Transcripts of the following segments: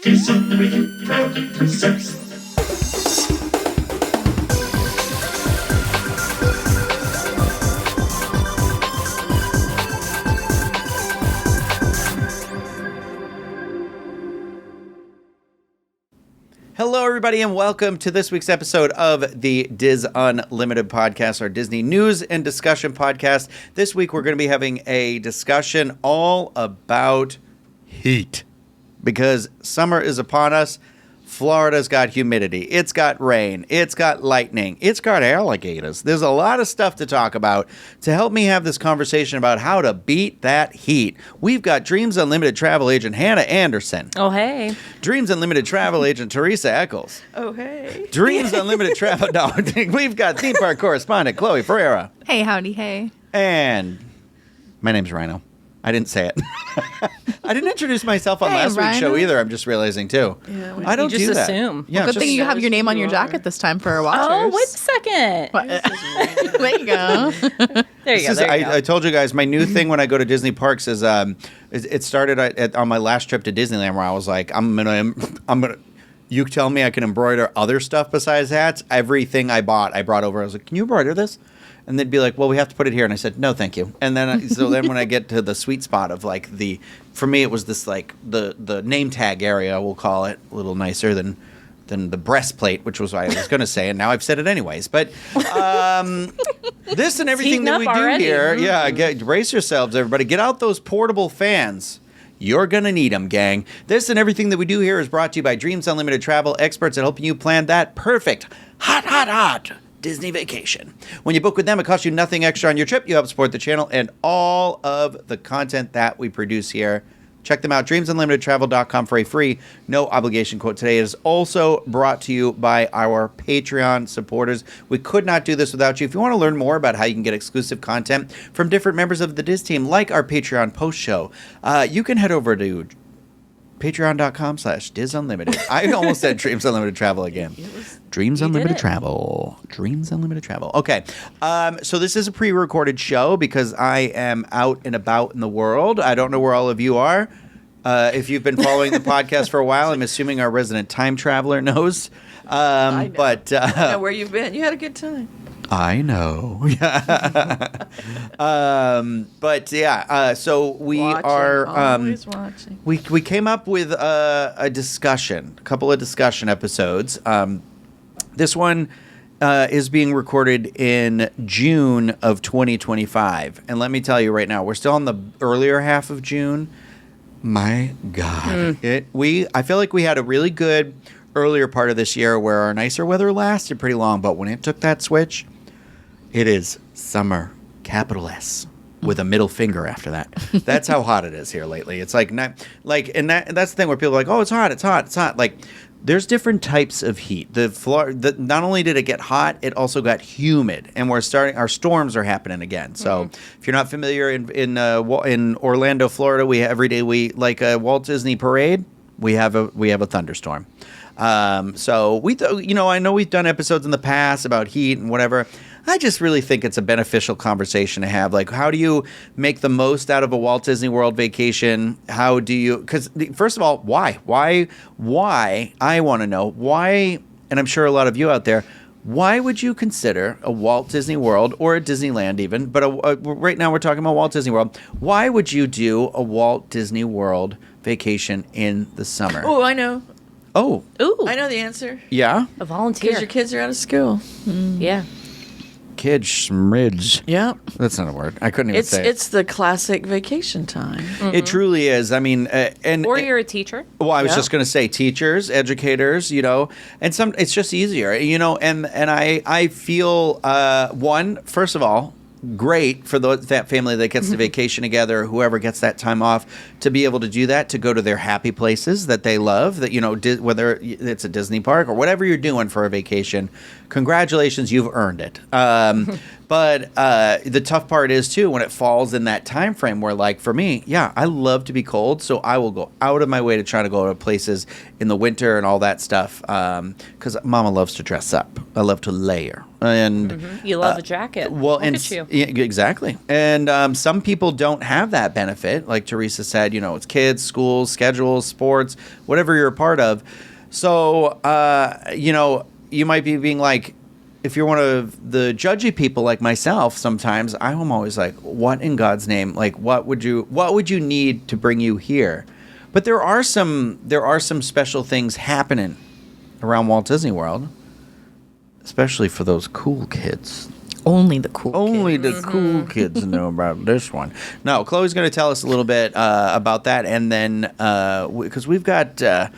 This Unlimited proudly presents. Hello, everybody, and welcome to this week's episode of the Diz Unlimited podcast, our Disney news and discussion podcast. This week, we're going to be having a discussion all about heat because summer is upon us. Florida's got humidity. It's got rain. It's got lightning. It's got alligators. There's a lot of stuff to talk about. To help me have this conversation about how to beat that heat, we've got Dreams Unlimited travel agent Hannah Anderson. Oh, hey. Dreams Unlimited travel agent Teresa Eccles. Oh, hey. Dreams Unlimited travel. No, we've got theme park correspondent Chloe Ferreira. Hey, howdy, hey. And my name's Rhino. I didn't say it. I didn't introduce myself on last week's show either. I'm just realizing too. Yeah, I don't just do that. assume. Yeah, Good thing you have your name on your jacket this time for our watchers. Oh, wait a second. There you go. There you go. I told you guys my new thing when I go to Disney parks is it started on my last trip to Disneyland where I was like I'm gonna. You tell me I can embroider other stuff besides hats. Everything I brought over. I was like, can you embroider this? And they'd be like, well, we have to put it here. And I said, no, thank you. And then, then when I get to the sweet spot of like for me, it was this like the name tag area, we'll call it, a little nicer than the breastplate, which was what I was going to say. And now I've said it anyways. But this and everything that we do already. Here, brace yourselves, everybody. Get out those portable fans. You're going to need them, gang. This and everything that we do here is brought to you by Dreams Unlimited Travel, experts at helping you plan that perfect, hot Disney vacation. When you book with them, it costs you nothing extra on your trip. You help support the channel and all of the content that we produce here. Check them out, dreamsunlimitedtravel.com for a free, no obligation quote today. It is also brought to you by our Patreon supporters. We could not do this without you. If you want to learn more about how you can get exclusive content from different members of the Diz team, like our Patreon post show, you can head over to patreon.com/DizUnlimited. I almost said Dreams Unlimited Travel again. Dreams Unlimited Travel. Dreams Unlimited Travel. Okay. So this is a pre-recorded show because I am out and about in the world. I don't know where all of you are. If you've been following the podcast for a while, I'm assuming our resident time traveler knows. I know. But I know where you've been. You had a good time. I know. But yeah, so we are always watching. We came up with a couple of discussion episodes. This one is being recorded in June of 2025. And let me tell you right now, we're still in the earlier half of June. My God. I feel like we had a really good earlier part of this year where our nicer weather lasted pretty long. But when it took that switch, it is summer, capital S, with a middle finger after that. That's how hot it is here lately. It's like, that's the thing where people are like, oh, it's hot. Like, there's different types of heat. Not only did it get hot, it also got humid, and our storms are happening again. So if you're not familiar in Orlando, Florida, every day we like a Walt Disney parade. We have a thunderstorm. So I know we've done episodes in the past about heat and whatever. I just really think it's a beneficial conversation to have. Like, how do you make the most out of a Walt Disney World vacation? Because first of all, why? I want to know why, and I'm sure a lot of you out there, why would you consider a Walt Disney World or a Disneyland even, but right now we're talking about Walt Disney World. Why would you do a Walt Disney World vacation in the summer? Oh, I know. Oh. Ooh. I know the answer. Yeah? A volunteer. Because your kids are out of school. Yeah. Kid schmridge. Yeah. That's not a word. I couldn't even say it. It's the classic vacation time. It truly is. I mean, or you're a teacher. Well, I was just going to say teachers, educators, and it's just easier, and I feel, first of all, great for that family that gets to vacation together, whoever gets that time off, to be able to do that, to go to their happy places that they love, that, whether it's a Disney park or whatever you're doing for a vacation, congratulations, you've earned it. But the tough part is too when it falls in that time frame where, like, for me, yeah, I love to be cold, so I will go out of my way to try to go to places in the winter and all that stuff. Because Mama loves to dress up. I love to layer, and You love a jacket. well, Look and at you. yeah, exactly. And some people don't have that benefit. Like Teresa said, it's kids, schools, schedules, sports, whatever you're a part of. So, you might be being like, if you're one of the judgy people like myself, sometimes I'm always like, what in God's name? Like, what would you need to bring you here? But there are some special things happening around Walt Disney World, especially for those cool kids. Only the cool Only kids. the cool kids know about this one. No, Chloe's going to tell us a little bit about that, and then because we've got a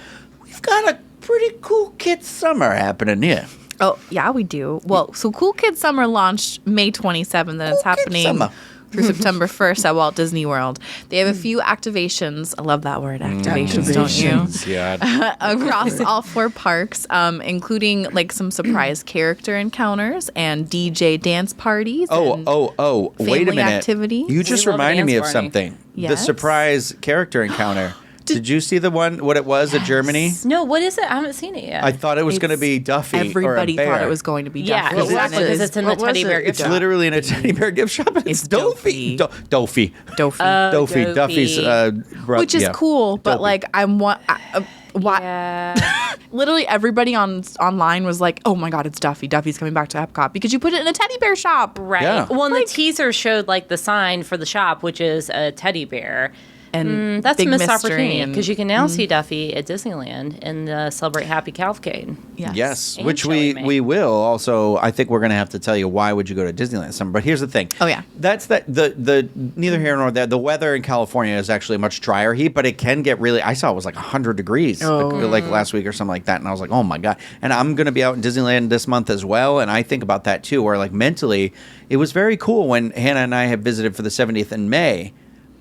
pretty cool kids summer happening here. Oh, yeah, we do. Well, so Cool Kids Summer launched May 27th, and it's happening Summer. through September 1st at Walt Disney World. They have a few activations. I love that word, activations, don't you? God. Across all 4 parks, including like some surprise character encounters and DJ dance parties. and Wait a family minute. activities. You just We love a reminded me dance of party. something. The Yes? surprise character encounter. Did you see the one, what it was, at Germany? No, what is it? I haven't seen it yet. I thought it was It's- going to be Duffy Everybody or a bear. thought it was going to be yeah, Duffy. What was exactly, it? because it's in the What was teddy it? bear It's gift shop. literally in a teddy bear gift shop. and It's It's Dofi. Dofi. Dofi. Dofi. Dofi. Duffy's Which is yeah. cool, but Dopey. like why? Yeah. Literally everybody online was like, "Oh my God, it's Duffy! Duffy's coming back to Epcot because you put it in a teddy bear shop." Right. Yeah. Well, and the teaser showed like the sign for the shop, which is a teddy bear. And That's big a missed mystery opportunity and- because you can now see Duffy at Disneyland and celebrate Happy Cavalcade. Yes, And which Chili May. we will. Also, I think we're going to have to tell you why would you go to Disneyland this summer. But here's the thing. Oh, yeah. That's the neither here nor there. The weather in California is actually much drier heat, but it can get really. I saw it was like 100 degrees like last week or something like that, and I was like, oh my God. And I'm going to be out in Disneyland this month as well, and I think about that too. Where like mentally, it was very cool when Hannah and I have visited for the 70th in May.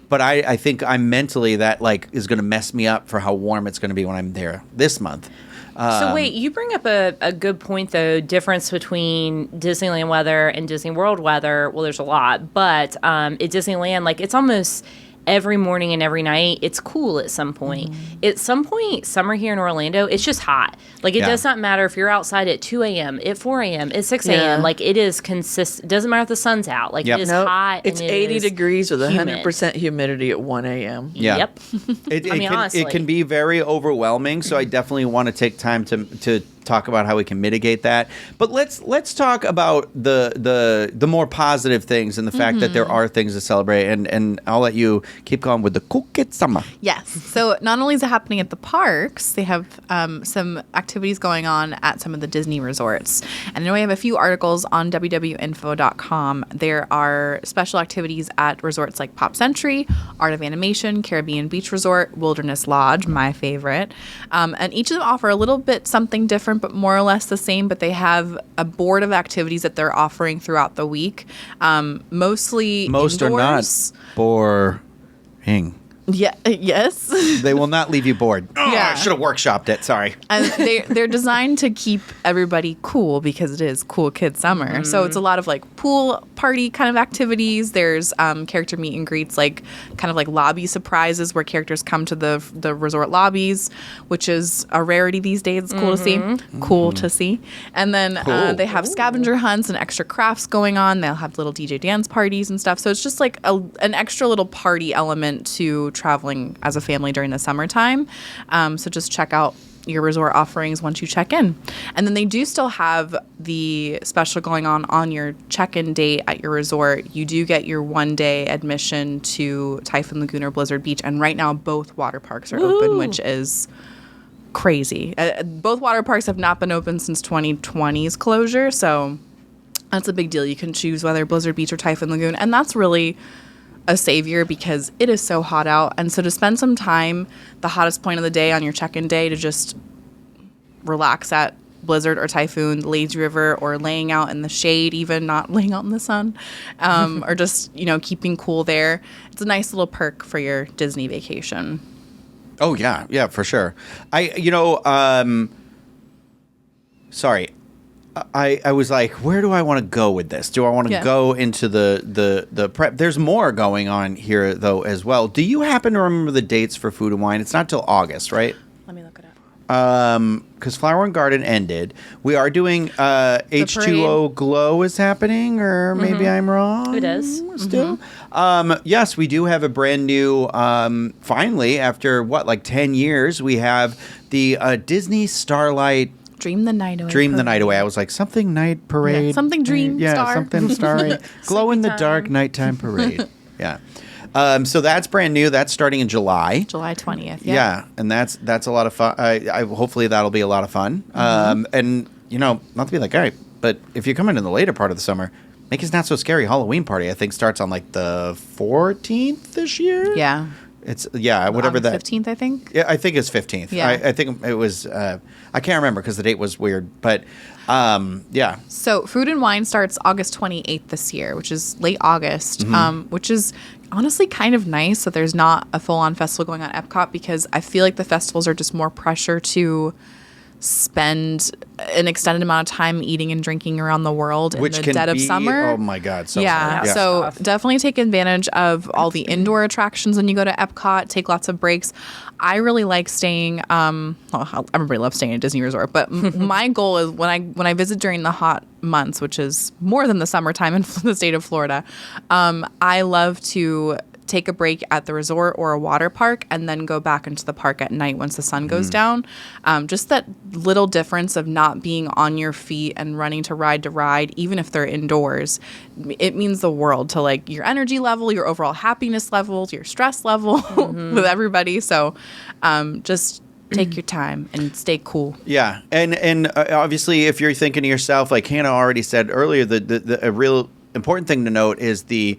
But I think I'm mentally that like is going to mess me up for how warm it's going to be when I'm there this month. So wait, you bring up a good point though. Difference between Disneyland weather and Disney World weather. Well, there's a lot, but at Disneyland, like it's almost every morning and every night. It's cool at some point. At some point, summer here in Orlando, it's just hot. Like it Yeah. does not matter if you're outside at 2 a.m., at 4 a.m., at 6 a.m. Yeah. Like it is consistent. It doesn't matter if the sun's out. Like Yep. it is Nope. hot. It's and it 80 is degrees with humid. 100% humidity at 1 a.m. Yeah. Yep. It, I mean, honestly. it can be very overwhelming. So I definitely want to take time to talk about how we can mitigate that. But let's talk about the more positive things and the fact that there are things to celebrate. And I'll let you keep going with the Cool Kids Summer. Yes. So not only is it happening at the parks, they have some activities going on at some of the Disney resorts. And I know we have a few articles on www.info.com. There are special activities at resorts like Pop Century, Art of Animation, Caribbean Beach Resort, Wilderness Lodge, my favorite. And each of them offer a little bit something different, but more or less the same. But they have a board of activities that they're offering throughout the week. Most Most are not indoors. boring. Yeah. Yes. They will not leave you bored. Oh, Yeah. I should have workshopped it. Sorry. And they're designed to keep everybody cool because it is Cool Kid Summer. So it's a lot of like pool party kind of activities. There's character meet and greets, like kind of like lobby surprises where characters come to the resort lobbies, which is a rarity these days. It's cool to see. Cool to see. And then Cool. they have scavenger hunts and extra crafts going on. They'll have little DJ dance parties and stuff. So it's just like an extra little party element to traveling as a family during the summertime. So just check out your resort offerings once you check in. And then they do still have the special going on your check-in date at your resort. You do get your 1-day admission to Typhoon Lagoon or Blizzard Beach. And right now, both water parks are open, which is crazy. Both water parks have not been open since 2020's closure. So that's a big deal. You can choose whether Blizzard Beach or Typhoon Lagoon. And that's really a savior because it is so hot out. And so to spend some time, the hottest point of the day on your check-in day, to just relax at Blizzard or Typhoon, Lazy River, or laying out in the shade, even not laying out in the sun, or just, keeping cool there. It's a nice little perk for your Disney vacation. Oh yeah, for sure. Sorry. I was like, where do I want to go with this? Do I want to Yeah. go into the prep? There's more going on here though as well. Do you happen to remember the dates for Food and Wine? It's not till August, right? Let me look it up. Because Flower and Garden ended. We are doing H2O Glow is happening, or maybe I'm wrong. It is. Still. Yes, we do have a brand new, finally, after like 10 years, we have the Disney Starlight Dream the night away. Dream the parade. Night Away. I was like, something night parade. Yeah, something dream Yeah, star. something starry. Glow in the dark nighttime parade. Yeah. So that's brand new. That's starting in July. July 20th. Yeah, and that's a lot of fun. I hopefully that'll be a lot of fun. And not to be like, all right, but if you come in the later part of the summer, Make It's Not So Scary Halloween party, I think, starts on like the 14th this year. Yeah. It's whatever On the that 15th, I think. Yeah, I think it's 15th. Yeah. I think it was. I can't remember because the date was weird, but yeah. So Food and Wine starts August 28th this year, which is late August, which is honestly kind of nice that there's not a full-on festival going on at Epcot, because I feel like the festivals are just more pressure to spend an extended amount of time eating and drinking around the world in Which the can dead of be, summer. oh my God, so yeah, hard. Yeah. so Tough. definitely take advantage of all the indoor attractions when you go to Epcot. Take lots of breaks. I really like staying. Everybody loves staying at a Disney resort, but my goal is when I visit during the hot months, which is more than the summertime in the state of Florida, I love to take a break at the resort or a water park and then go back into the park at night once the sun goes down. Just that little difference of not being on your feet and running to ride, even if they're indoors, it means the world to like your energy level, your overall happiness levels, your stress level with everybody. So just take your time and stay cool. Yeah, and obviously, if you're thinking to yourself, like Hannah already said earlier, a real important thing to note is the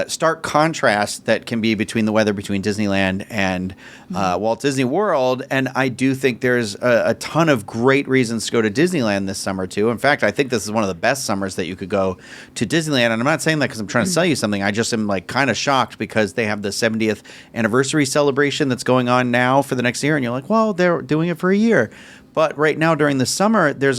stark contrast that can be between the weather between Disneyland and Walt Disney World. And I do think there's a ton of great reasons to go to Disneyland this summer, too. In fact, I think this is one of the best summers that you could go to Disneyland. And I'm not saying that because I'm trying to sell you something. I just am like kind of shocked because they have the 70th anniversary celebration that's going on now for the next year. And you're like, well, they're doing it for a year. But right now during the summer, there's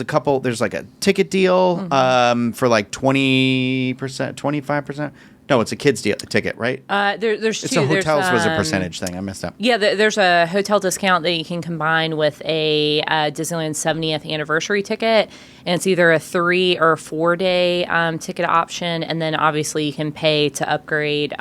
like a ticket deal for like 20%, 25%. No, it's a kids deal ticket, right? There's It's two. a hotels There's, was a percentage thing. I messed up. Yeah, there's a hotel discount that you can combine with a Disneyland 70th anniversary ticket, and it's either a 3 or 4 day ticket option, and then obviously you can pay to upgrade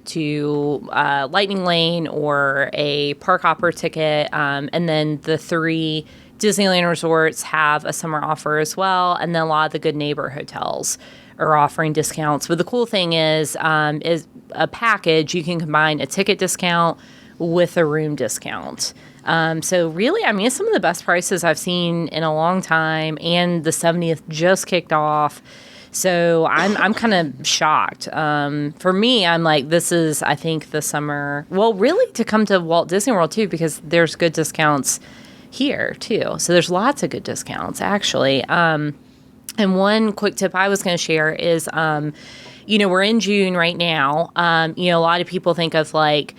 to Lightning Lane or a Park Hopper ticket, and then the 3 Disneyland resorts have a summer offer as well, and then a lot of the Good Neighbor hotels are offering discounts. But the cool thing is a package. You can combine a ticket discount with a room discount. So really, I mean, it's some of the best prices I've seen in a long time, and the 70th just kicked off. So I'm kind of shocked. For me, I'm like, this is, I think, the summer. Well, really, to come to Walt Disney World, too, because there's good discounts here, too. So there's lots of good discounts, actually. And one quick tip I was going to share is, we're in June right now. A lot of people think of like,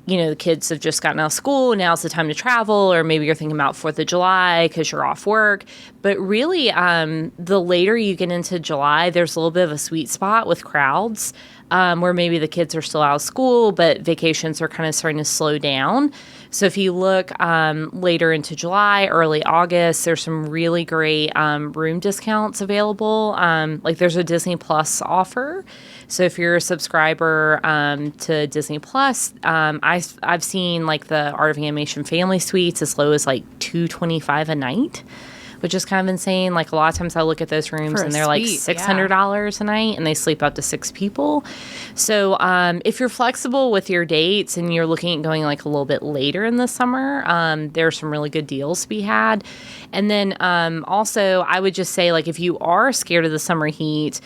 the kids have just gotten out of school. Now's the time to travel, or maybe you're thinking about 4th of July because you're off work. But really, the later you get into July, there's a little bit of a sweet spot with crowds where maybe the kids are still out of school, but vacations are kind of starting to slow down. So if you look later into July, early August, there's some really great room discounts available. Like there's a Disney Plus offer. So if you're a subscriber to Disney Plus, I've seen like the Art of Animation Family Suites as low as like $225 a night, which is kind of insane. Like a lot of times I look at those rooms and they're like $600 a night, and they sleep up to 6 people. So if you're flexible with your dates and you're looking at going like a little bit later in the summer, there are some really good deals to be had. And then also I would just say, like, if you are scared of the summer heat,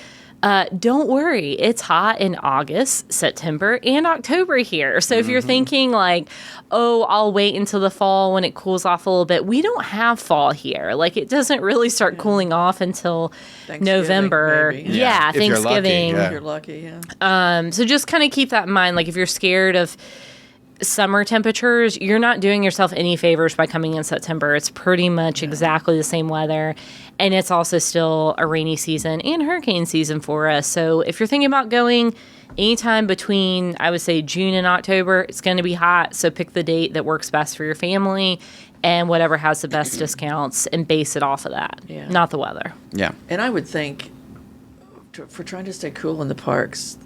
don't worry. It's hot in August, September, and October here. So if you're thinking like, oh, I'll wait until the fall when it cools off a little bit, we don't have fall here. Like it doesn't really start cooling off until November. Maybe. Yeah, If you're lucky, Thanksgiving. yeah. If you're lucky, yeah. So just kind of keep that in mind. Like if you're scared of summer temperatures, you're not doing yourself any favors by coming in September. It's pretty much exactly the same weather. And it's also still a rainy season and hurricane season for us. So if you're thinking about going anytime between, I would say, June and October, it's going to be hot. So pick the date that works best for your family and whatever has the best discounts and base it off of that, not the weather. Yeah. And I would think for trying to stay cool in the parks,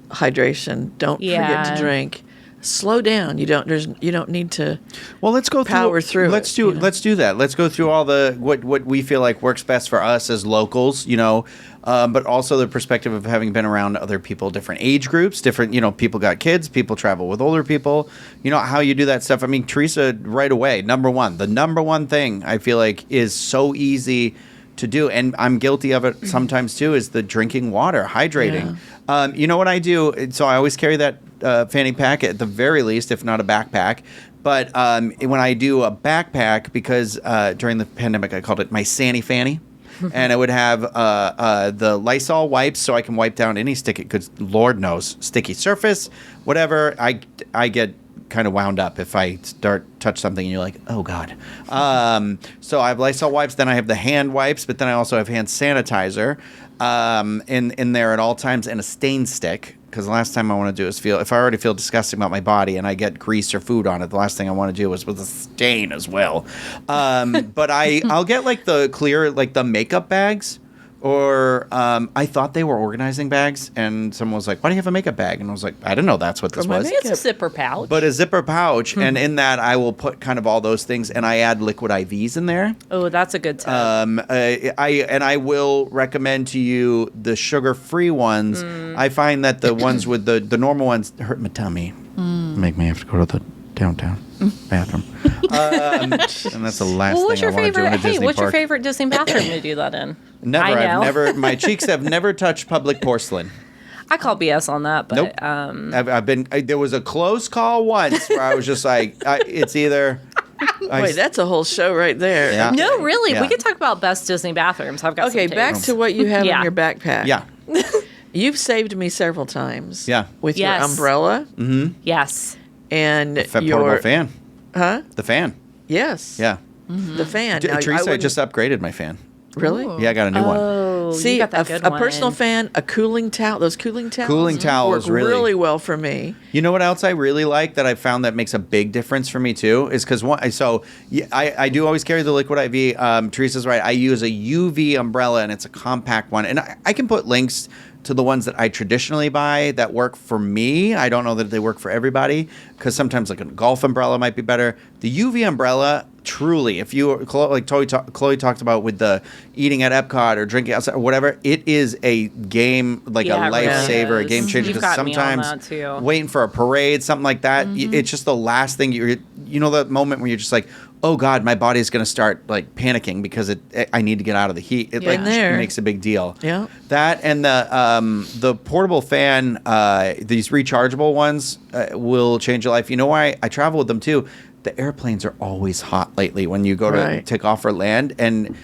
hydration, don't forget to drink. Slow down. You don't need to. Well, let's go power through. Let's do that. Let's go through all the what we feel like works best for us as locals, but also the perspective of having been around other people, different age groups, different, people got kids, people travel with older people, how you do that stuff. I mean, Teresa, right away, the number one thing I feel like is so easy to do, and I'm guilty of it sometimes too, is the drinking water, hydrating. Yeah. You know what I do? So I always carry that fanny pack at the very least, if not a backpack. But when I do a backpack, because during the pandemic I called it my Sanny Fanny, and I would have the Lysol wipes so I can wipe down any sticky, because Lord knows, sticky surface, whatever. I get kind of wound up if I touch something and you're like, oh God. So I have Lysol wipes, then I have the hand wipes, but then I also have hand sanitizer in there at all times, and a stain stick, because the last time I want to do is if I already feel disgusting about my body and I get grease or food on it, the last thing I want to do is with a stain as well. But I'll get like the clear, like the makeup bags. Or I thought they were organizing bags, and someone was like, why do you have a makeup bag? And I was like, I didn't know that's what this was. It's a zipper pouch. But a zipper pouch, and in that I will put kind of all those things, and I add liquid IVs in there. Oh, that's a good tip. I will recommend to you the sugar-free ones. I find that the ones with the normal ones hurt my tummy. Make me have to go to the downtown bathroom. And that's the last thing I want to do in a Disney park. What's your favorite Disney bathroom to do that in? Never. My cheeks have never touched public porcelain. I call BS on that, but nope. I've been. There was a close call once where I was just like, it's either. Wait, that's a whole show right there. Yeah. No, really, Yeah. we could talk about best Disney bathrooms. I've got Okay, some back takes. to what you have Yeah. in your backpack. Yeah. You've saved me several times. Yeah. With Yes. your umbrella Yes. and your Portable fan. Huh? The fan. Yes. Yeah. The fan. Now, Teresa, I wouldn't- just upgraded my fan. Really? Yeah, I got a new one. Oh, See, you got that good a one. personal fan, a cooling towel. Those cooling towels. Cooling towels work really- really well for me. You know what else I really like that I found that makes a big difference for me too is because I do always carry the liquid IV. Teresa's right. I use a UV umbrella, and it's a compact one, and I can put links to the ones that I traditionally buy that work for me. I don't know that they work for everybody, because sometimes like a golf umbrella might be better. The UV umbrella, truly, if you like Chloe talked about with the eating at Epcot or drinking outside or whatever, it is a game, like Yeah, a it really lifesaver, a is. game changer. You've Because got me on sometimes that, too. waiting for a parade, something like that, it's just the last thing you know, that moment where you're just like, oh God, my body's going to start like panicking because I need to get out of the heat. It there. makes a big deal. Yeah. That and the portable fan, these rechargeable ones will change your life. You know why? I travel with them too. The airplanes are always hot lately when you go to take off or land, and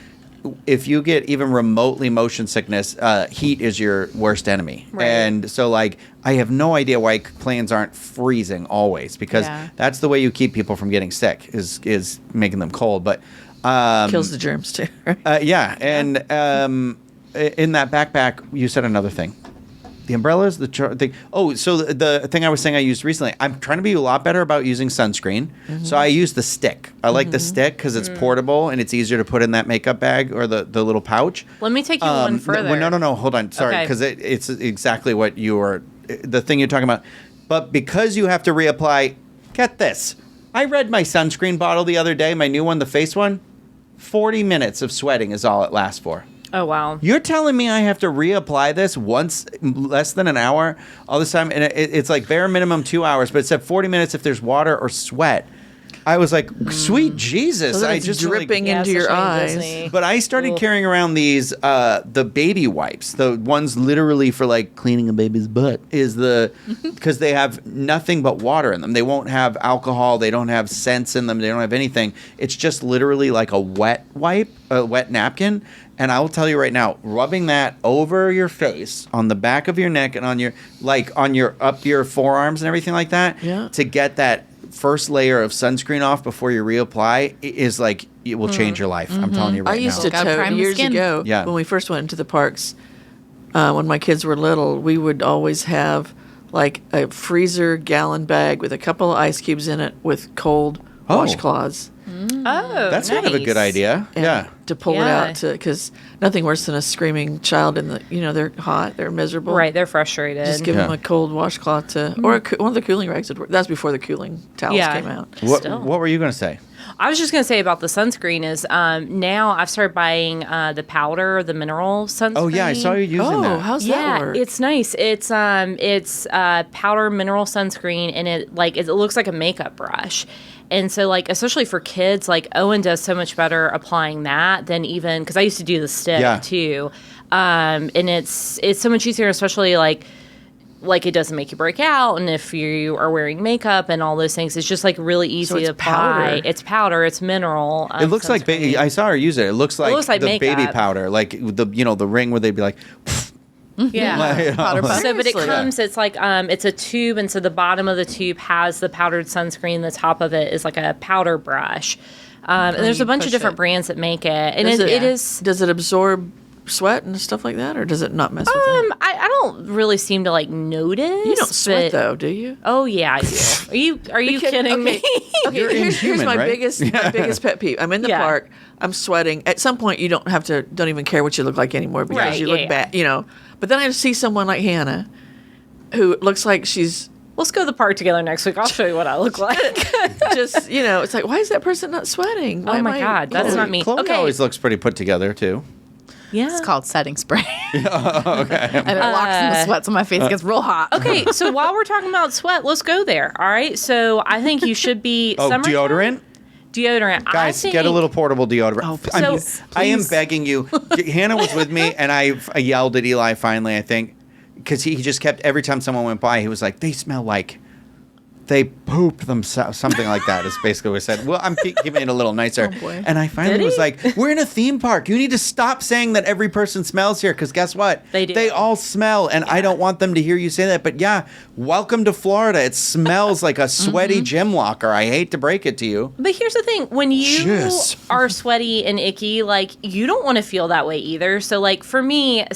if you get even remotely motion sickness, heat is your worst enemy. Right. And so, like, I have no idea why planes aren't freezing always, because that's the way you keep people from getting sick is making them cold. But Kills the germs too. yeah, and in that backpack, you said another thing. The umbrellas, the thing. Oh, so the thing I was saying I used recently, I'm trying to be a lot better about using sunscreen. So I use the stick. I like the stick because it's portable and it's easier to put in that makeup bag or the little pouch. Let me take you one further. No, hold on. Sorry, Okay. because it's exactly what the thing you're talking about. But because you have to reapply, get this. I read my sunscreen bottle the other day, my new one, the face one. 40 minutes of sweating is all it lasts for. Oh, wow. You're telling me I have to reapply this once, less than an hour all this time? And it's like bare minimum 2 hours, but it said 40 minutes if there's water or sweat. I was like, sweet Jesus. So that I it's just dripping Yeah, into your especially in eyes. Disney. But I started carrying around these the baby wipes, the ones literally for like cleaning a baby's butt, because they have nothing but water in them. They won't have alcohol. They don't have scents in them. They don't have anything. It's just literally like a wet wipe, a wet napkin. And I will tell you right now, rubbing that over your face, on the back of your neck, and on your up your forearms and everything like that, to get that first layer of sunscreen off before you reapply is like, it will change your life. I'm telling you right now. I used to Gotta prime tote the years skin. ago Yeah. when we first went into the parks. When my kids were little, we would always have like a freezer gallon bag with a couple of ice cubes in it with cold washcloths. Oh, That's kind of a good idea. And Yeah. to pull it Yeah. out because nothing worse than a screaming child in the, they're hot, they're miserable. right. They're frustrated. Just give them Yeah. a cold washcloth to, or one of the cooling rags would work. That's before the cooling towels Yeah. came out. Still. What were you going to say? I was just going to say about the sunscreen is now I've started buying the powder, the mineral sunscreen. Oh, yeah, I saw you using that. How's Yeah, that work? it's nice. It's powder mineral sunscreen, and it looks like a makeup brush. And so, like, especially for kids, like Owen does so much better applying that than even because I used to do the stick Yeah. too, and it's so much easier, especially like it doesn't make you break out, and if you are wearing makeup and all those things, it's just like really easy it's to apply. powder. It's powder. It's mineral. It looks like sunscreen. I saw her use it. It looks like, looks like the makeup. baby powder, like the ring where they'd be like, Yeah. Powder puff. So, but it Seriously. comes. It's like it's a tube, and so the bottom of the tube has the powdered sunscreen. The top of it is like a powder brush, and there's you a bunch of push different it. brands that make it, and Does it is. Does it absorb sweat and stuff like that, or does it not mess with it? I don't really seem to like notice. You don't sweat but- though, do you? Oh yeah, I do. Are you kidding me? Okay, You're here's inhuman, my right? biggest pet peeve. I'm in the Yeah. park. I'm sweating. At some point, you don't even care what you look like anymore because Right, you yeah, look yeah. bad, But then I see someone like Hannah, who looks like she's Let's go to the park together next week. I'll show you what I look like. just, it's like, why is that person not sweating? Why Oh am my I- God, that's not me. Chloe Okay. always looks pretty put together too. Yeah. It's called setting spray. And it locks in the sweat so my face gets real hot. Okay, so while we're talking about sweat, let's go there. All right. So I think you should be summertime- Deodorant? Deodorant. I Guys, think, get a little portable deodorant. Oh, I am please. begging you. Hannah was with me, and I yelled at Eli finally, I think, because he just kept, every time someone went by, he was like, they smell like they pooped themselves, something like that is basically what I said. Well, I'm keeping it a little nicer. boy. And I finally Did was he? like, we're in a theme park. You need to stop saying that every person smells here, because guess what? They do. They all smell, and I don't want them to hear you say that. But yeah, welcome to Florida. It smells like a sweaty gym locker. I hate to break it to you. But here's the thing: when you Jeez. are sweaty and icky, like you don't want to feel that way either. So, like for me, I'd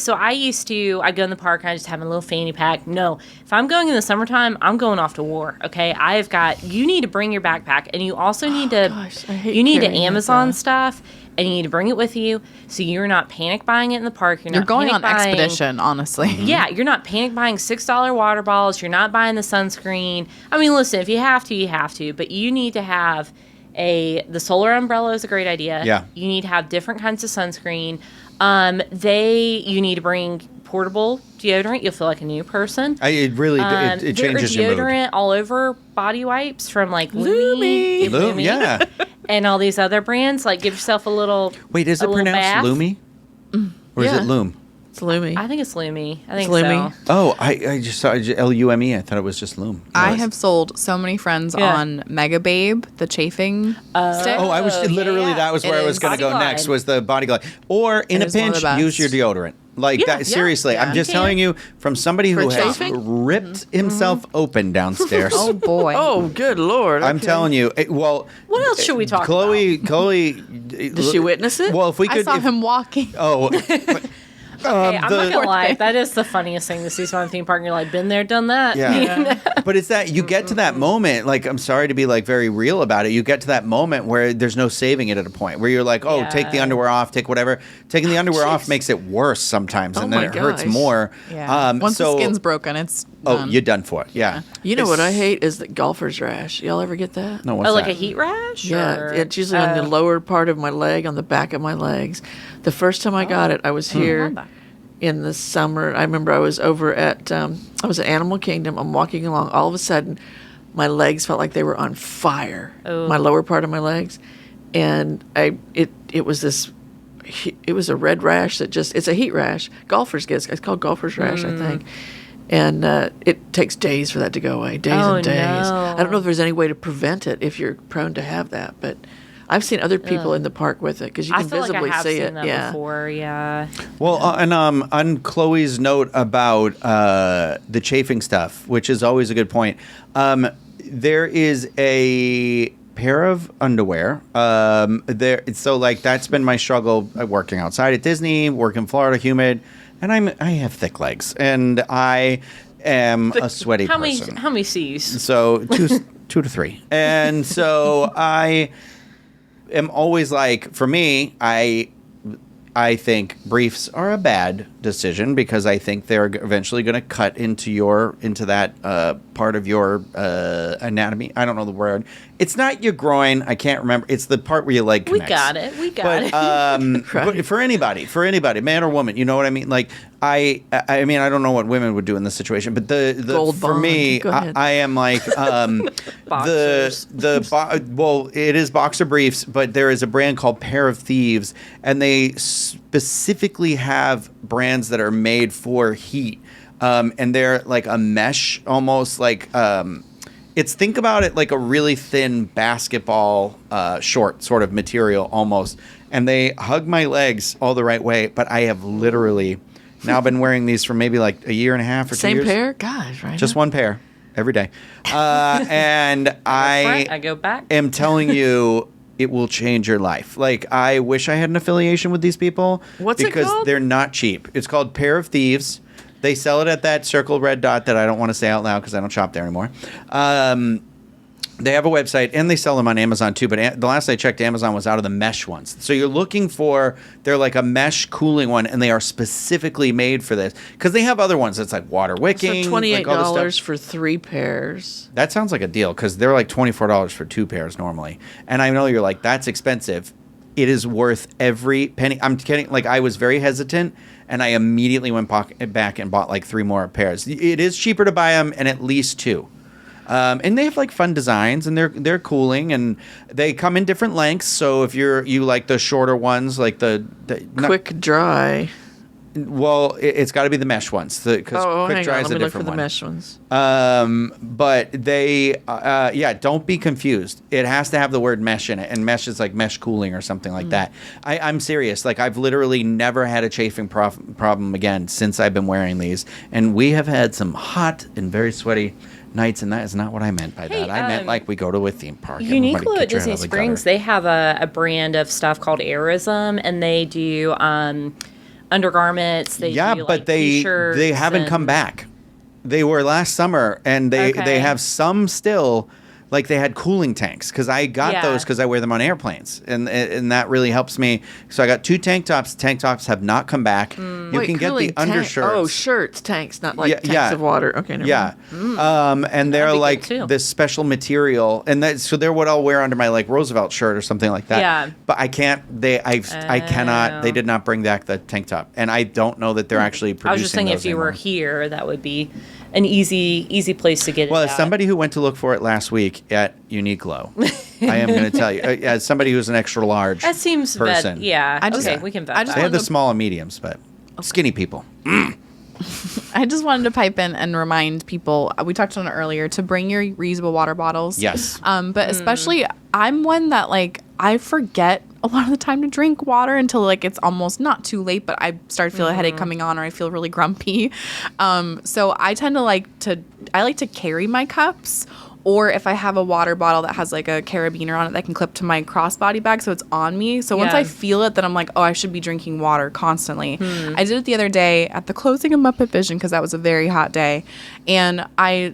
go in the park and I just have a little fanny pack. No, if I'm going in the summertime, I'm going off to war. Okay, you need to bring your backpack, and you also need to gosh, I hate you need to carrying that Amazon stuff. stuff, and you need to bring it with you, so you're not panic buying it in the park. You're You're not going panic on buying- expedition, honestly. Yeah, you're not panic buying $6 water bottles. You're not buying the sunscreen. I mean, listen, if you have to, you have to. But you need to have the solar umbrella is a great idea. Yeah. You need to have different kinds of sunscreen. You need to bring portable deodorant. You'll feel like a new person. It really it changes there are your mood. deodorant all over body wipes from like Lumi, Loom, yeah. and all these other brands. Like, give yourself a little. Wait, is a it little pronounced bath. Lumi? Or is Yeah. it Loom? It's Lumi. I think it's Lumi. I think It's Lumi. so. Oh, I just saw Lume. I thought it was just Loom. I Yes. have sold so many friends Yeah. on Mega Babe, the chafing stick. Oh, I was Oh, yeah, literally yeah. that was where It I was is. going to go Body next Glide. was the body glide. Or in It a is one of pinch, the use your best. deodorant. Like Yeah, that. yeah, Seriously, yeah. I'm just You can. telling you from somebody who For has chafing? ripped himself open downstairs. Oh boy. Oh, good Lord. I'm okay. telling you. What else should we talk Chloe, Did she witness it? Well, if we I could, saw him walking. Oh, Hey, I'm not the- gonna lie, that is the funniest thing to see someone in a theme park and you're like, been there, done that. Yeah. But it's that you get to that moment, like, I'm sorry to be like very real about it. You get to that moment where there's no saving it at a point where you're like, oh, take the Yeah. underwear off, take whatever. Taking the underwear off jeez. makes it worse sometimes, and Oh then my it hurts gosh. more. Yeah. Once so- the skin's broken, it's Oh, done. you're done for it. Yeah. You know It's- what I hate is the golfer's rash. Y'all ever get that? No, what's Oh, like that? a heat rash? Yeah, or- it's usually on the lower part of my leg, on the back of my legs. The first time I got it, I was here in the summer. I remember I was over at I was at Animal Kingdom. I'm walking along. All of a sudden, my legs felt like they were on fire. Oh. My lower part of my legs, and it was a red rash that it's a heat rash. Golfers get it's called golfer's rash, I think. And it takes days for that to go away, days and days. No. I don't know if there's any way to prevent it if you're prone to have that, but I've seen other people in the park with it because you I can feel like visibly I have see seen it. that before. Yeah. Well, and on Chloe's note about the chafing stuff, which is always a good point, there is a pair of underwear. So like that's been my struggle working outside at Disney, working in Florida, humid, and I have thick legs, and I am a sweaty person. How many C's? So two to three, and so I am always like, for me, I think briefs are a bad decision because I think they're eventually going to cut into that part of your anatomy. I don't know the word. It's not your groin. I can't remember. It's the part where your leg connects. We got it. But for anybody, man or woman, you know what I mean? Like I mean, I don't know what women would do in this situation, but Gold for bond. me, Go ahead. I am like Boxers. well, it is boxer briefs, but there is a brand called Pair of Thieves, and they specifically have brands that are made for heat, and they're like a mesh, almost like think about it like a really thin basketball short sort of material almost, and they hug my legs all the right way. But I have literally now been wearing these for maybe like a year and a half or 2 years. Same pair? Gosh, right? Just one pair every day. And I go back. am telling you, it will change your life. Like, I wish I had an affiliation with these people. What's it because called? they're not cheap. It's called Pair of Thieves. They sell it at that circle red dot that I don't want to say out loud because I don't shop there anymore. They have a website, and they sell them on Amazon too, but the last I checked, Amazon was out of the mesh ones. So you're looking for, they're like a mesh cooling one, and they are specifically made for this. Because they have other ones that's like water wicking. So like all this $28 stuff. for 3 pairs. That sounds like a deal, because they're like $24 for 2 pairs normally. And I know you're like, that's expensive. It is worth every penny. I'm kidding. Like, I was very hesitant, and I immediately went back and bought like 3 more pairs. It is cheaper to buy them, and at least 2. And they have like fun designs, and they're cooling, and they come in different lengths. So if you like the shorter ones, like the Quick dry. Well, it's got to be the mesh ones, because quick hang dry on. is Let a me look for different the one. mesh ones. But they, don't be confused. It has to have the word mesh in it, and mesh is like mesh cooling or something like that. I'm serious. Like, I've literally never had a chafing problem again since I've been wearing these, and we have had some hot and very sweaty nights, and that is not what I meant by that. I meant like we go to a theme park. Uniquely everybody at gets rid Disney of the Springs, gutter. they have a brand of stuff called Airism, and they do undergarments. They do, but like, they t-shirts haven't come and- back. They were last summer, and they Okay. have some still. Like, they had cooling tanks, because I got those because I wear them on airplanes, and that really helps me. So I got 2 tank tops. Tank tops have not come back. You Wait, can get cooling the tank- undershirts. Oh, shirts, tanks, not like Yeah, tanks yeah. of water. Okay, never Yeah, mind. and they're That'd be good, like too. this special material, and so they're what I'll wear under my like Roosevelt shirt or something like that. Yeah. But I can't. I cannot. They did not bring back the tank top, and I don't know that they're actually producing. I was just thinking, those if you were anymore. here, that would be an easy place to get it. Well, as at. somebody who went to look for it last week at Uniqlo, I am going to tell you, as somebody who's an extra large That seems person. yeah. I just- Okay, we can vet I just They that. have the small and mediums, but skinny people. I just wanted to pipe in and remind people, we talked on it earlier, to bring your reusable water bottles. Yes. But especially, I'm one that, like, I forget a lot of the time to drink water until, like, it's almost not too late, but I start to feel a headache coming on, or I feel really grumpy. So I tend to like to carry my cups, or if I have a water bottle that has like a carabiner on it that can clip to my crossbody bag, so it's on me. So once Yeah. I feel it, then I'm like, oh, I should be drinking water constantly. I did it the other day at the closing of Muppet Vision, because that was a very hot day, and I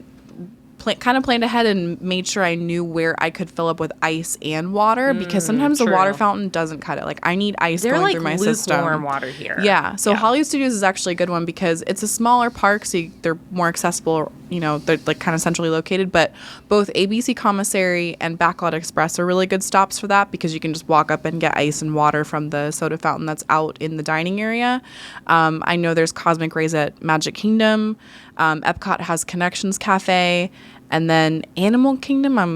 kind of planned ahead and made sure I knew where I could fill up with ice and water, because sometimes the true. water fountain doesn't cut it. Like, I need ice They're going like through my lukewarm system. water here. Yeah. So Hollywood Studios is actually a good one, because it's a smaller park, so they're more accessible. You know, they're like kind of centrally located. But both ABC Commissary and Backlot Express are really good stops for that, because you can just walk up and get ice and water from the soda fountain that's out in the dining area. I know there's Cosmic Rays at Magic Kingdom. Epcot has Connections Cafe. And then Animal Kingdom, I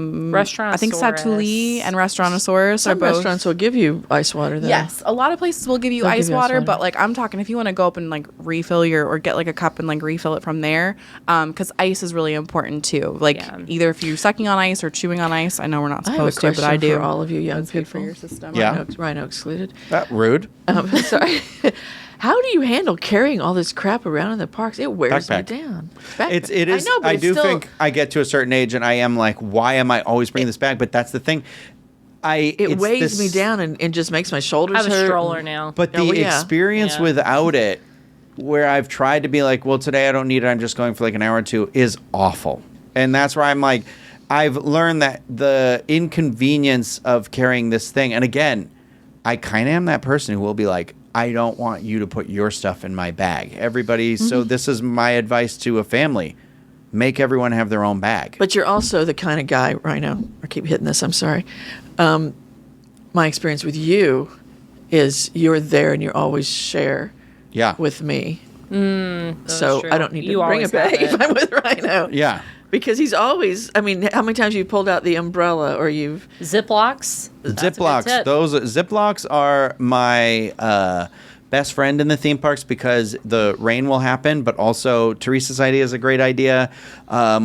think Satuli and Restaurantosaurus Some are both. restaurants will give you ice water, though. Yes, a lot of places will give you They'll ice give you ice water, water. but like I'm talking, if you want to go up and like refill your or get like a cup and like refill it from there, because ice is really important too. Like either if you're sucking on ice or chewing on ice. I know we're not I have a supposed to, but I question do. for all of you young That's good people. for your system. Yeah. Rhino excluded. Rude. Sorry. How do you handle carrying all this crap around in the parks? It wears Backpack. me down. It is. I know, but I it's do still, think I get to a certain age and I am like, why am I always bringing this bag? But that's the thing. it it's weighs this- me down and just makes my shoulders I have a hurt. stroller now. But the Oh, yeah. experience Yeah. without it, where I've tried to be like, well, today I don't need it. I'm just going for like an hour or two, is awful. And that's where I'm like, I've learned that the inconvenience of carrying this thing. And again, I kind of am that person who will be like, I don't want you to put your stuff in my bag. Everybody. So this is my advice to a family. Make everyone have their own bag. But you're also the kind of guy, Rhino, I keep hitting this, I'm sorry. My experience with you is you're there and you're always share yeah. with me. So true. I don't need You to bring a always have bag if it. I'm with Rhino. Yeah. Because he's always, I mean, how many times have you pulled out the umbrella or you've... Ziplocs. That's a good Ziplocs. tip. Those Ziplocs are my best friend in the theme parks because the rain will happen, but also Teresa's idea is a great idea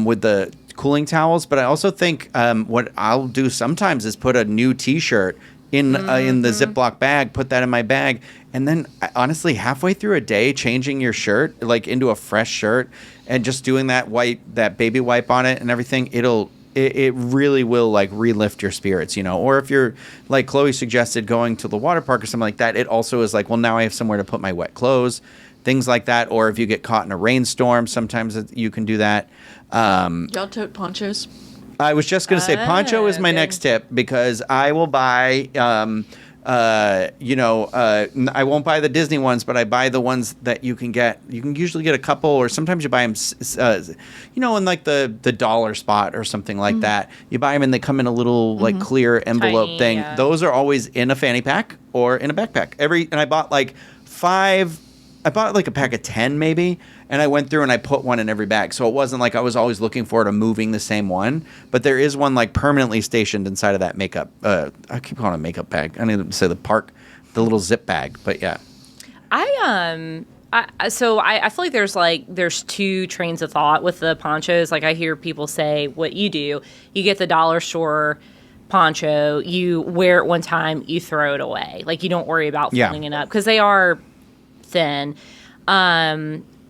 with the cooling towels. But I also think what I'll do sometimes is put a new T-shirt in the Ziploc bag, put that in my bag, and then honestly, halfway through a day, changing your shirt like into a fresh shirt and just doing that baby wipe on it and everything, it really will like relift your spirits, you know. Or if you're like Chloe suggested going to the water park or something like that, it also is like, well, now I have somewhere to put my wet clothes, things like that. Or if you get caught in a rainstorm, sometimes you can do that. Y'all tote ponchos? I was just going to say poncho is my good. next tip because I will buy, I won't buy the Disney ones, but I buy the ones that you can get. You can usually get a couple, or sometimes you buy them, in like the dollar spot or something like that. You buy them and they come in a little like clear envelope Tiny, thing. yeah. Those are always in a fanny pack or in a backpack. And I bought like 5. I bought like a pack of 10 maybe, and I went through and I put one in every bag. So it wasn't like I was always looking forward to moving the same one, but there is one like permanently stationed inside of that makeup. I keep calling it a makeup bag. I need to say the little zip bag, but yeah. I feel like there's two trains of thought with the ponchos. Like I hear people say what you do. You get the dollar store poncho, you wear it one time, you throw it away. Like you don't worry about Yeah. folding it up because they are thin.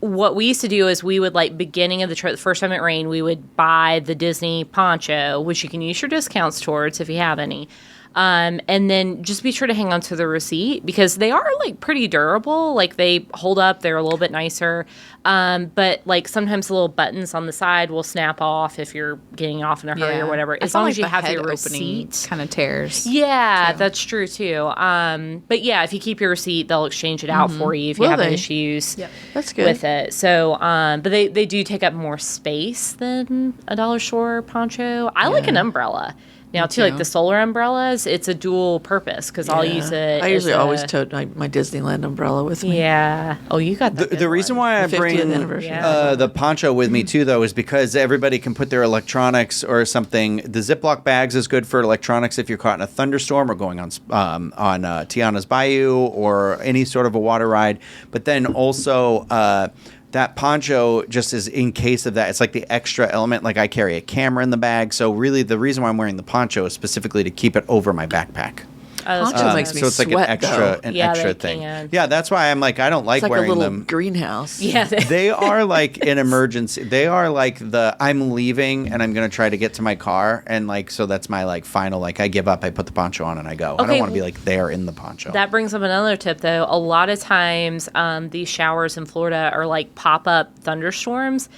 What we used to do is we would like beginning of the trip, the first time it rained, we would buy the Disney poncho, which you can use your discounts towards if you have any. And then just be sure to hang on to the receipt because they are like pretty durable. Like they hold up, they're a little bit nicer. But like sometimes the little buttons on the side will snap off if you're getting off in a hurry or whatever. I As felt long like as you the have head your opening receipt. kind of tears. Yeah, that's true too. But yeah, if you keep your receipt, they'll exchange it out for you if you Will have they? issues That's good. with it. So, but they do take up more space than a dollar store poncho. I like an umbrella. Now, too, like too. the solar umbrellas, it's a dual purpose because I'll use it. I usually as always a- tote my Disneyland umbrella with me. Yeah. Oh, you got that. The reason why I The 50th bring anniversary. the poncho with me too, though, is because everybody can put their electronics or something. The Ziploc bags is good for electronics if you're caught in a thunderstorm or going on Tiana's Bayou or any sort of a water ride. But then also that poncho just is in case of that. It's like the extra element. Like I carry a camera in the bag, so really the reason why I'm wearing the poncho is specifically to keep it over my backpack. Poncho makes me So it's like sweat, an Yeah, extra they thing. can. Yeah, that's why I'm like I don't like It's like a wearing little them. greenhouse. Yeah. They are like an emergency. They are like I'm leaving and I'm going to try to get to my car. And like, so that's my like final, like I give up, I put the poncho on and I go. I don't Okay, want to be like there in the poncho. That brings up another tip, though. A lot of times, these showers in Florida are like pop-up thunderstorms,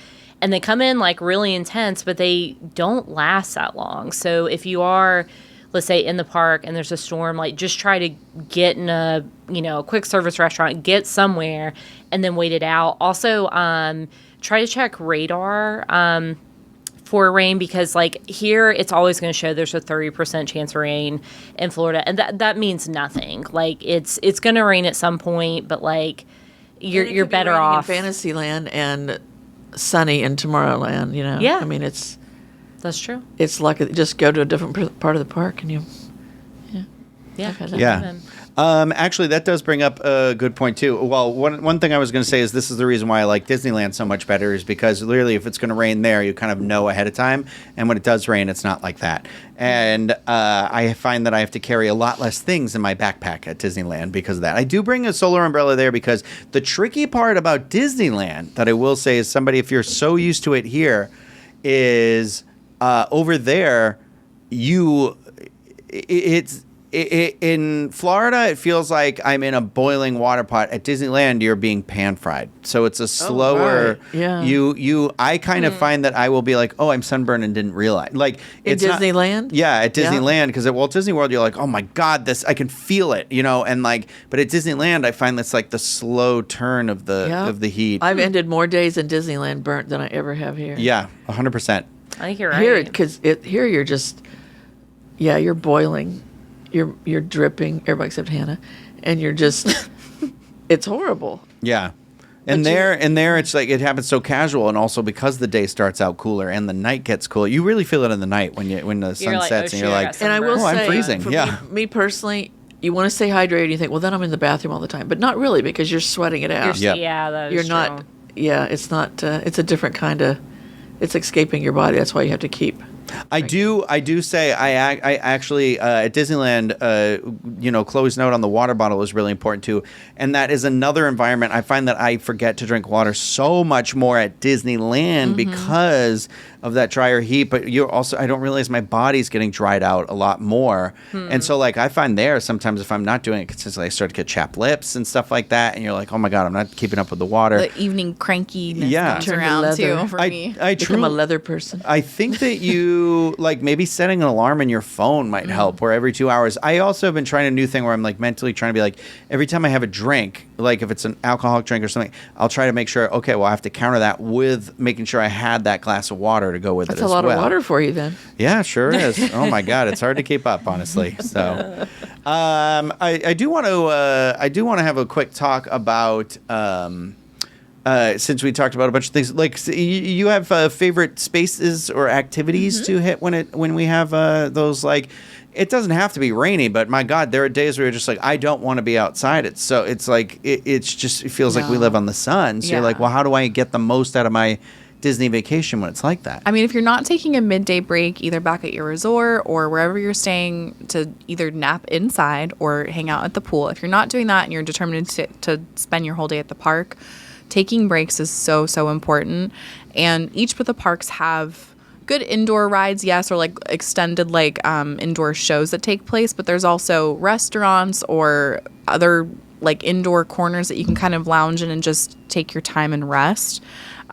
and they come in like really intense, but they don't last that long. So if you are, let's say, in the park and there's a storm, like just try to get in a quick service restaurant, get somewhere, and then wait it out. Also, try to check radar. For rain because like here it's always going to show there's a 30% chance of rain in Florida and that means nothing. Like it's going to rain at some point, but like you're better off. in Fantasyland and sunny in Tomorrowland. Yeah. I mean it's That's true. It's like just go to a different part of the park and you. Yeah. I've had that. Yeah. Actually, that does bring up a good point too. Well, one thing I was going to say is this is the reason why I like Disneyland so much better is because literally if it's going to rain there, you kind of know ahead of time, and when it does rain, it's not like that. And I find that I have to carry a lot less things in my backpack at Disneyland because of that. I do bring a solar umbrella there because the tricky part about Disneyland that I will say is somebody, if you're so used to it here, is over there, in Florida, it feels like I'm in a boiling water pot. At Disneyland, you're being pan fried, so it's a slower. right. Yeah. I kind of find that I will be like, oh, I'm sunburned and didn't realize. Like In it's not- Disneyland? yeah, at Yeah. Disneyland, because at Walt Disney World, you're like, oh my god, this I can feel it, and like, but at Disneyland, I find that's like the slow turn of the heat. I've ended more days in Disneyland burnt than I ever have here. Yeah, 100%. I think you're right. Here, because here you're just, you're boiling, you're dripping. Everybody except Hannah, and you're just, it's horrible. Yeah. And there, it's like it happens so casual, and also because the day starts out cooler and the night gets cooler, you really feel it in the night when the sun like, sets, oh, and you're shit, I like, got And I will oh, I'm say, freezing. for Yeah. me personally, you want to stay hydrated. You think, well, then I'm in the bathroom all the time, but not really because you're sweating it out. Yep. Yeah, that is You're true. not. Yeah, it's not. It's a different kind of. It's escaping your body. That's why you have to keep. I do say I actually at Disneyland, Chloe's note on the water bottle is really important too, and that is another environment. I find that I forget to drink water so much more at Disneyland because of that drier heat. But I don't realize my body's getting dried out a lot more, and so like I find there sometimes if I'm not doing it consistently, I start to get chapped lips and stuff like that, and you're like, oh my god, I'm not keeping up with the water. The evening crankiness Yeah. comes Turn to around leather. too for me. I Become truly a leather person. I think that you like maybe setting an alarm in your phone might help where every 2 hours. I also have been trying a new thing where I'm like mentally trying to be like every time I have a drink, like if it's an alcoholic drink or something, I'll try to make sure, okay, well I have to counter that with making sure I had that glass of water to go with That's it a as lot well. of water for you then. Yeah, sure is. Oh my god, it's hard to keep up, honestly. So I do want to have a quick talk about since we talked about a bunch of things, like you have favorite spaces or activities to hit when we have those, like, it doesn't have to be rainy, but my God, there are days where you're just like, I don't want to be outside. It feels like we live on the sun. So you're like, Yeah. well, how do I get the most out of my Disney vacation when it's like that? I mean, if you're not taking a midday break, either back at your resort or wherever you're staying to either nap inside or hang out at the pool, if you're not doing that and you're determined to spend your whole day at the park, taking breaks is so, so important. And each of the parks have good indoor rides, yes, or like extended like indoor shows that take place, but there's also restaurants or other like indoor corners that you can kind of lounge in and just take your time and rest.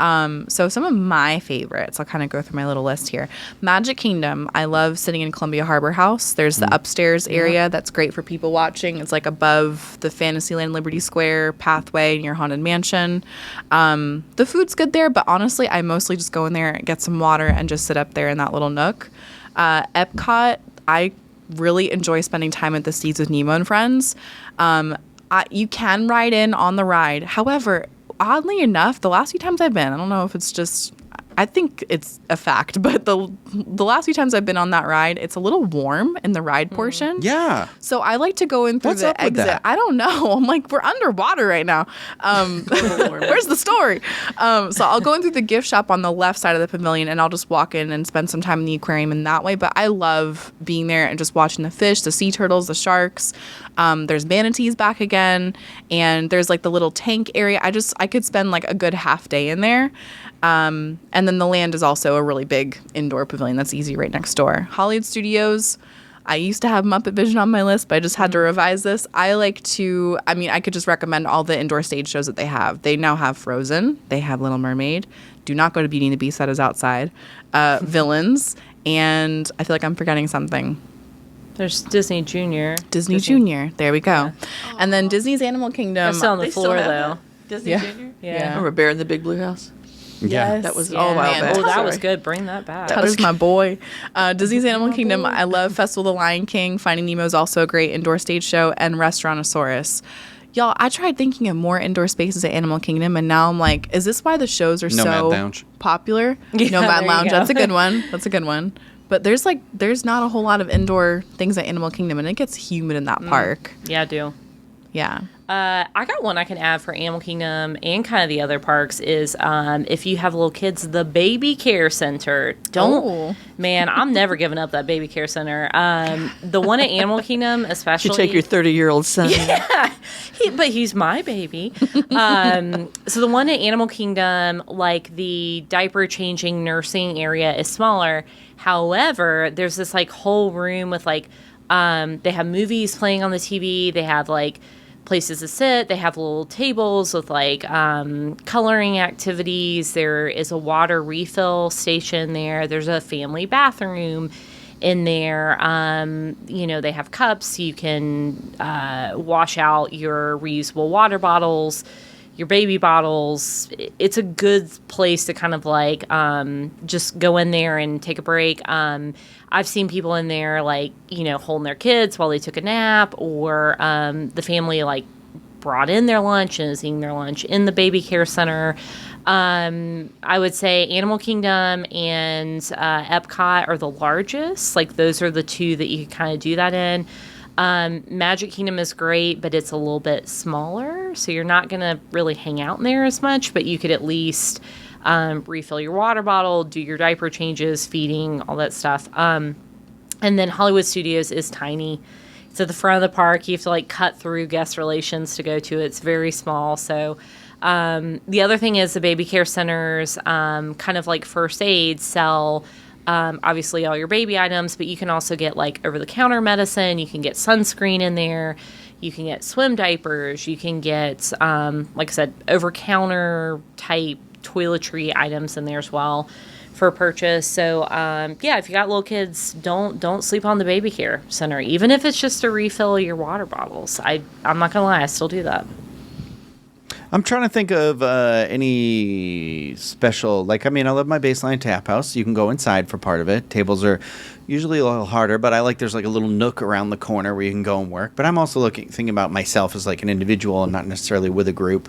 So some of my favorites, I'll kind of go through my little list here. Magic Kingdom, I love sitting in Columbia Harbor House. There's the upstairs area that's great for people watching. It's like above the Fantasyland Liberty Square pathway in your Haunted Mansion. The food's good there, but honestly, I mostly just go in there, get some water, and just sit up there in that little nook. Epcot, I really enjoy spending time at the Seas with Nemo and Friends. You can ride in on the ride. However, oddly enough, the last few times I've been, I don't know if it's just, I think it's a fact, but the last few times I've been on that ride, it's a little warm in the ride portion. Yeah. So I like to go in through What's the up with exit. that? I don't know. I'm like, we're underwater right now. Where's the story? So I'll go in through the gift shop on the left side of the pavilion, and I'll just walk in and spend some time in the aquarium in that way. But I love being there and just watching the fish, the sea turtles, the sharks. There's manatees back again, and there's like the little tank area. I could spend like a good half day in there. And then the land is also a really big indoor pavilion that's easy right next door. Hollywood Studios, I used to have Muppet Vision on my list, but I just had to revise this. I could just recommend all the indoor stage shows that they have. They now have Frozen. They have Little Mermaid. Do not go to Beauty and the Beast. That is outside. Villains. And I feel like I'm forgetting something. There's Disney Junior. Disney Junior. There we go. And then Disney's Animal Kingdom. That's still on the They still floor, have though. that? Disney Yeah. Junior? Yeah. Remember Bear in the Big Blue House? Yeah. Yes. That was Yeah. all a while Man, back. Oh, that was Sorry. good. Bring that back. That was my boy. Disney's Animal Kingdom. I love Festival of the Lion King. Finding Nemo is also a great indoor stage show. And Restaurantosaurus. Y'all, I tried thinking of more indoor spaces at Animal Kingdom, and now I'm like, is this why the shows are Nomad so Lounge. popular? Yeah, Nomad there you Lounge. go. That's a good one. That's a good one. But there's not a whole lot of indoor things at Animal Kingdom, and it gets humid in that park. Yeah, I do. Yeah. I got one I can add for Animal Kingdom and kind of the other parks is if you have little kids, the baby care center. Man, I'm never giving up that baby care center. The one at Animal Kingdom, especially. You take your 30-year-old son. Yeah, but he's my baby. So the one at Animal Kingdom, like the diaper changing nursing area is smaller. However, there's this like whole room with like they have movies playing on the TV. They have like places to sit. They have little tables with like coloring activities. There is a water refill station there. There's a family bathroom in there. They have cups. You can wash out your reusable water bottles, your baby bottles. It's a good place to kind of like just go in there and take a break. I've seen people in there like, holding their kids while they took a nap, or the family like brought in their lunch and is eating their lunch in the baby care center. I would say Animal Kingdom and Epcot are the largest. Like those are the two that you can kind of do that in. Magic Kingdom is great, but it's a little bit smaller, so you're not going to really hang out in there as much, but you could at least refill your water bottle, do your diaper changes, feeding, all that stuff. And then Hollywood Studios is tiny. It's at the front of the park. You have to like cut through guest relations to go to it. It's very small. So the other thing is the baby care centers, kind of like first aid, sell obviously all your baby items, but you can also get like over-the-counter medicine. You can get sunscreen in there. You can get swim diapers. You can get, like I said, over-counter type toiletry items in there as well for purchase. So if you got little kids, don't sleep on the baby care center, even if it's just to refill your water bottles. I'm not gonna lie, I still do that. I'm trying to think of any special, I love my Baseline Tap House. You can go inside for part of it. Tables are usually a little harder, but there's like a little nook around the corner where you can go and work. But I'm also thinking about myself as like an individual and not necessarily with a group.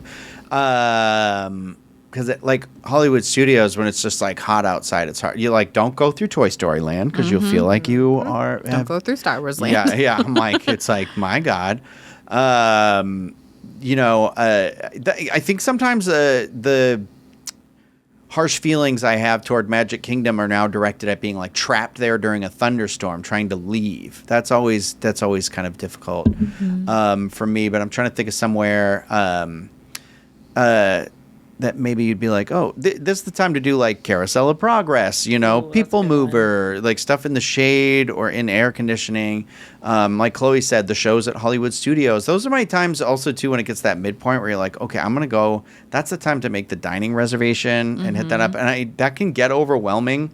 Because like Hollywood Studios, when it's just like hot outside, it's hard. You like don't go through Toy Story Land because you'll feel like you are. Don't go through Star Wars Land. Yeah. I'm like, it's like, my God. I think sometimes the harsh feelings I have toward Magic Kingdom are now directed at being like trapped there during a thunderstorm, trying to leave. That's always kind of difficult for me. But I'm trying to think of somewhere that maybe you'd be like, oh, this is the time to do like Carousel of Progress, People Mover, like stuff in the shade or in air conditioning. Like Chloe said, the shows at Hollywood Studios. Those are my times also, too, when it gets that midpoint where you're like, okay, I'm going to go. That's the time to make the dining reservation and hit that up. And that can get overwhelming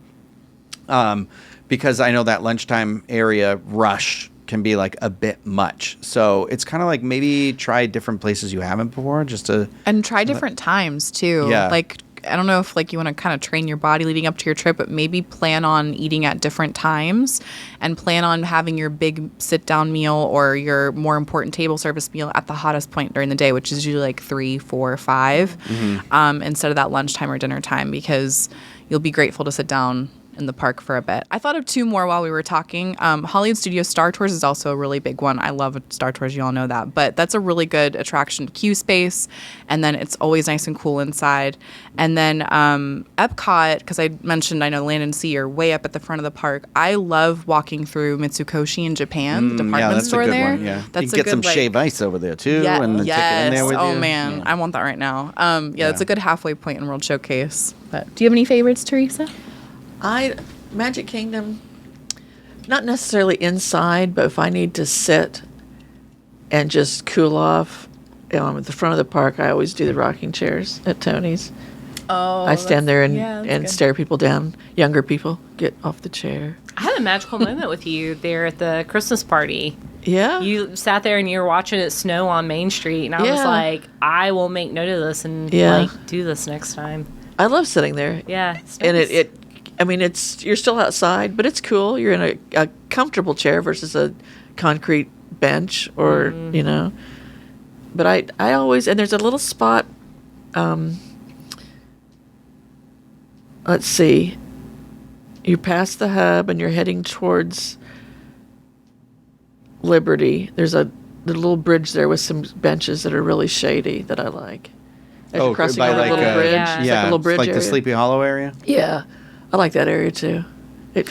because I know that lunchtime area rush can be like a bit much. So it's kind of like maybe try different places you haven't before and try different times too. Yeah. Like, I don't know if like you want to kind of train your body leading up to your trip, but maybe plan on eating at different times and plan on having your big sit down meal or your more important table service meal at the hottest point during the day, which is usually like 3, 4, 5, instead of that lunchtime or dinner time, because you'll be grateful to sit down in the park for a bit. I thought of 2 more while we were talking. Hollywood Studios Star Tours is also a really big one. I love Star Tours, you all know that. But that's a really good attraction queue space. And then it's always nice and cool inside. And then Epcot, because I mentioned, I know Land and Sea are way up at the front of the park. I love walking through Mitsukoshi in Japan, the department store a good there. One, yeah. That's you can get some like, shave ice over there too. Yeah, and then take it in there with you. Oh man, Yeah. I want that right now. It's a good halfway point in World Showcase. But do you have any favorites, Teresa? Magic Kingdom, not necessarily inside, but if I need to sit and just cool off at the front of the park, I always do the rocking chairs at Tony's. Oh, I stand there and stare people down. Younger people, get off the chair. I had a magical moment with you there at the Christmas party. Yeah. You sat there and you were watching it snow on Main Street, and I was like, I will make note of this and do this next time. I love sitting there. Yeah. And you're still outside, but it's cool. You're in a comfortable chair versus a concrete bench or, but I always, and there's a little spot, let's see, you're past the hub and you're heading towards Liberty. There's the little bridge there with some benches that are really shady that I like. As you're crossing by over like a little bridge. yeah. It's like a little bridge like area. the Sleepy Hollow area. Yeah, I like that area too.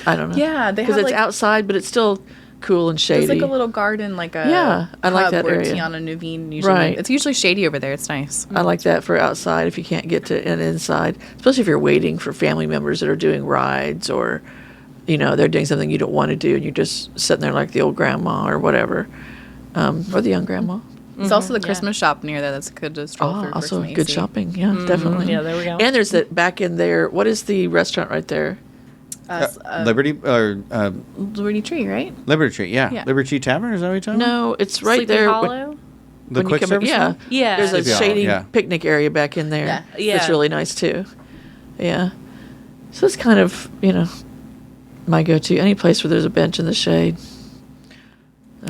I don't know. Yeah, they because have, it's like- outside, but it's still cool and shady. There's like a little garden, like a Yeah, I like hub that where area. Tiana Nuveen usually. Right. It's usually shady over there. It's nice. I like that for outside if you can't get to an inside, especially if you're waiting for family members that are doing rides or, they're doing something you don't want to do and you're just sitting there like the old grandma or whatever, or the young grandma. There's also the Christmas shop near there that's good to stroll through. for Also some good AC. shopping. Yeah, definitely. Yeah, there we go. And there's that back in there. What is the restaurant right there? Liberty or Liberty Tree, right? Liberty Tree, yeah. Yeah. Liberty Tavern, is that what you're talking about? No, it's right Sleepy there. Hollow? The when you quick come- service yeah, one? Yeah. There's a Sleepy Hollow, shady yeah. picnic area back in there. Yeah. That's really nice too. Yeah. So it's kind of my go-to. Any place where there's a bench in the shade.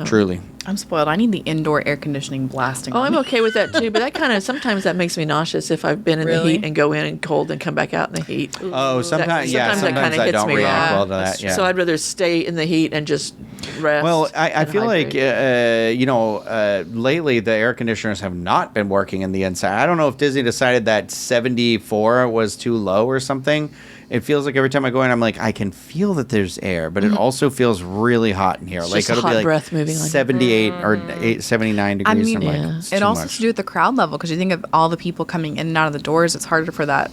Truly. I'm spoiled. I need the indoor air conditioning blasting. Oh, on I'm me. okay with that too. But that kind of sometimes that makes me nauseous if I've been in the Really? heat and go in and cold and come back out in the heat. Oh, sometimes, that sometimes kinda I hits don't me react wrong. well to that, yeah. So I'd rather stay in the heat and just rest. Well, I and feel like, hydrate. lately the air conditioners have not been working in the inside. I don't know if Disney decided that 74 was too low or something. It feels like every time I go in, I'm like, I can feel that there's air, but it also feels really hot in here. It's Like just a it'll hot be like breath moving like- 78 or 79 degrees. I mean, and I'm Yeah. like, it's It too also much. has to do with the crowd level because you think of all the people coming in and out of the doors. It's harder for that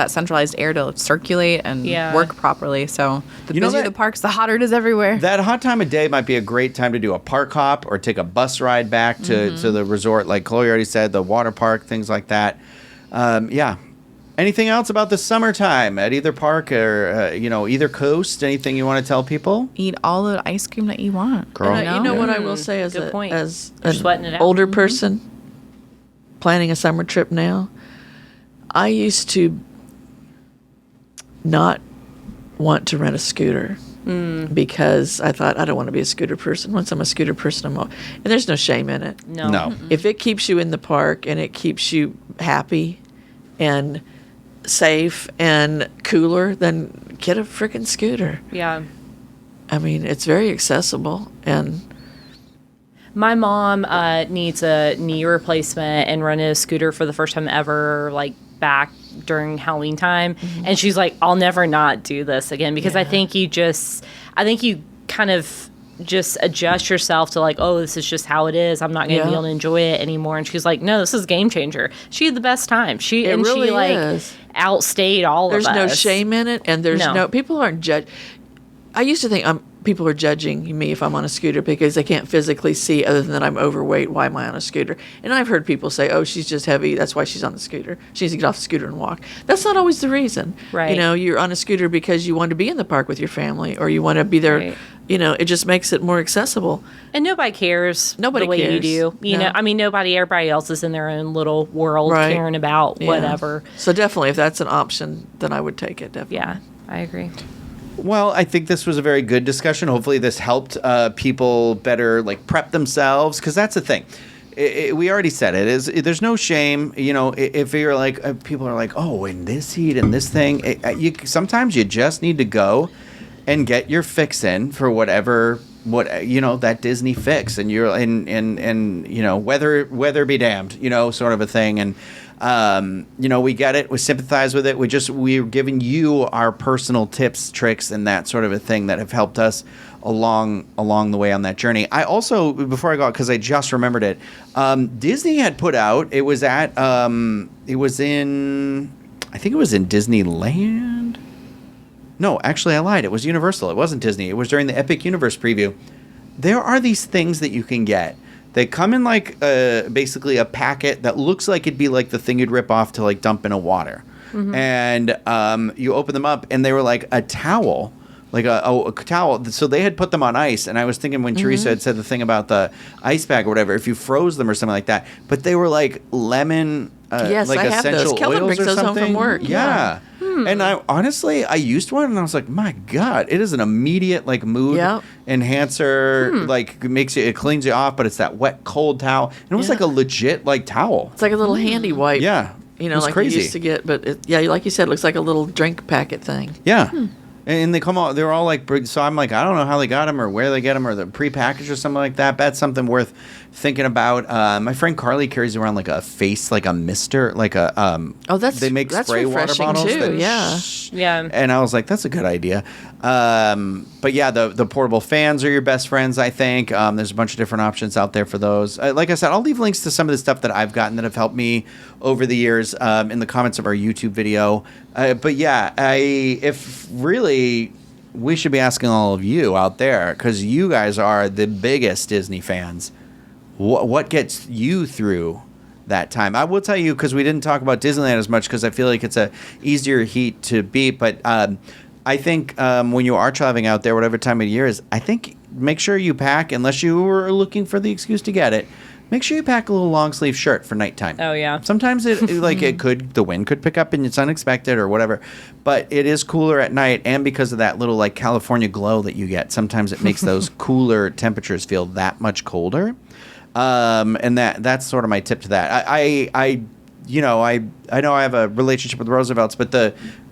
centralized air to circulate and Yeah. work properly. So the You know busier that- the parks, the hotter it is everywhere. That hot time of day might be a great time to do a park hop or take a bus ride back to the resort, like Chloe already said, the water park, things like that. Yeah. Anything else about the summertime at either park or either coast? Anything you want to tell people? Eat all the ice cream that you want. Girl. And you know Yeah. what I will say as Good point. as You're an sweating it out. older person planning a summer trip now, I used to not want to rent a scooter because I thought I don't want to be a scooter person. Once I'm a scooter person, and there's no shame in it. No. No. If it keeps you in the park and it keeps you happy and safe and cooler, then get a freaking scooter. Yeah. I mean, it's very accessible and My mom needs a knee replacement and rented a scooter for the first time ever, like back during Halloween time. And she's like, I'll never not do this again because I think you kind of just adjust yourself to like, oh, this is just how it is. I'm not going to be Yeah. able to enjoy it anymore. And she's like, no, this is a game changer. She had the best time. She really like is. outstayed all there's of us. no shame in it, and there's No. no people aren't judge. I used to think people are judging me if I'm on a scooter because they can't physically see other than that I'm overweight. Why am I on a scooter? And I've heard people say, "Oh, she's just heavy. That's why she's on the scooter. She needs to get off the scooter and walk." That's not always the reason. Right. You're on a scooter because you want to be in the park with your family or you want to be there. Right. It just makes it more accessible. And nobody cares Nobody the way you cares. do. You No. know, I mean, everybody else is in their own little world Right. caring about Yeah. whatever. So definitely, if that's an option, then I would take it. Definitely. Yeah, I agree. Well, I think this was a very good discussion. Hopefully, this helped people better prep themselves because that's the thing. We already said it is. There's no shame, if you're like people are like, oh, in this heat and this thing. Sometimes you just need to go and get your fix in for whatever that Disney fix, and you're and weather be damned, sort of a thing. And we get it, we sympathize with it. We're giving you our personal tips, tricks, and that sort of a thing that have helped us along the way on that journey. I also, before I go out, because I just remembered it, Disney had put out. It was in Disneyland. No, actually, I lied. It was Universal. It wasn't Disney. It was during the Epic Universe preview. There are these things that you can get. They come in basically a packet that looks like it'd be like the thing you'd rip off to dump in a water. Mm-hmm. And you open them up, and they were like a towel, like a towel. So they had put them on ice. And I was thinking when Teresa had said the thing about the ice bag or whatever, if you froze them or something like that. But they were like lemon Yes, like I have those. essential Kelvin oils brings or those home from something. work. Yeah. And I honestly, I used one and I was like, my God, it is an immediate like mood Yep. enhancer. Like it cleans you off, but it's that wet, cold towel. And it was Yeah. like a legit like towel. It's like a little handy wipe. Yeah. You It know, was like crazy. you used to get. But like you said, it looks like a little drink packet thing. Yeah. And they come out, they're all like, so I'm like, I don't know how they got them or where they get them or they're prepackaged or something like that. That's something worth thinking about. My friend Carly carries around like a face, like a mister, like a, they make that's spray water refreshing bottles. too, that- yeah. Yeah. And I was like, that's a good idea. But yeah, the portable fans are your best friends, I think. There's a bunch of different options out there for those. Like I said, I'll leave links to some of the stuff that I've gotten that have helped me over the years in the comments of our YouTube video. But yeah, if really, we should be asking all of you out there, because you guys are the biggest Disney fans. What gets you through that time? I will tell you, because we didn't talk about Disneyland as much, because I feel like it's a easier heat to beat. But I think when you are traveling out there, whatever time of year is, I think make sure you pack, unless you were looking for the excuse to get it. Make sure you pack a little long sleeve shirt for nighttime. Oh, yeah. Sometimes the wind could pick up and it's unexpected or whatever, but it is cooler at night, and because of that little like California glow that you get, sometimes it makes those cooler temperatures feel that much colder. And that's sort of my tip to that. I know I have a relationship with Roosevelt's, but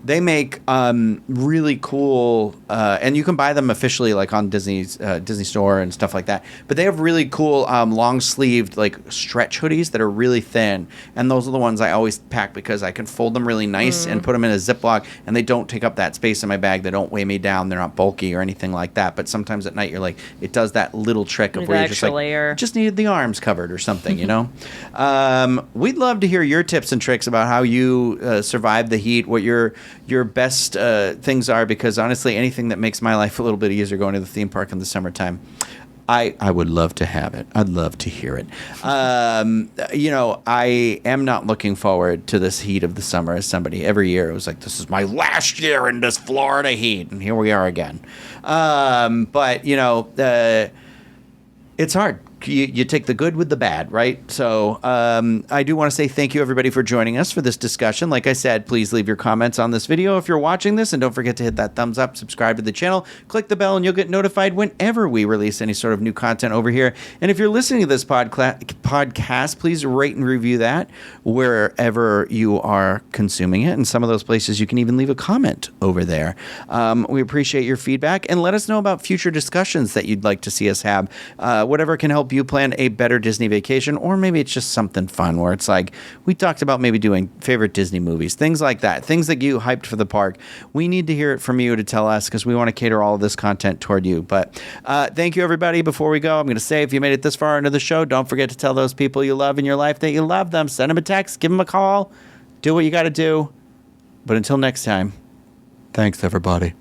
they make really cool, and you can buy them officially like on Disney Store and stuff like that. But they have really cool long sleeved like stretch hoodies that are really thin, and those are the ones I always pack because I can fold them really nice and put them in a Ziploc, and they don't take up that space in my bag. They don't weigh me down. They're not bulky or anything like that. But sometimes at night you're like, it does that little trick of With where you're the just extra like, layer. just needed the arms covered or something, you know. We'd love to hear your tips and tricks about how you survive the heat, what your best things are, because honestly, anything that makes my life a little bit easier, going to the theme park in the summertime, I would love to have it. I'd love to hear it. I am not looking forward to this heat of the summer as somebody. Every year it was like, this is my last year in this Florida heat, and here we are again. But it's hard. You take the good with the bad, right? So I do want to say thank you, everybody, for joining us for this discussion. Like I said, please leave your comments on this video if you're watching this, and don't forget to hit that thumbs up, subscribe to the channel, click the bell, and you'll get notified whenever we release any sort of new content over here. And if you're listening to this podcast, please rate and review that wherever you are consuming it. And some of those places you can even leave a comment over there. We appreciate your feedback, and let us know about future discussions that you'd like to see us have. Whatever can help you plan a better Disney vacation, or maybe it's just something fun where it's like we talked about maybe doing favorite Disney movies, things like that, things that you hyped for the park. We need to hear it from you to tell us, because we want to cater all of this content toward you. But thank you, everybody. Before we go, I'm going to say, if you made it this far into the show, don't forget to tell those people you love in your life that you love them. Send them a text, give them a call, do what you got to do. But until next time, thanks, everybody.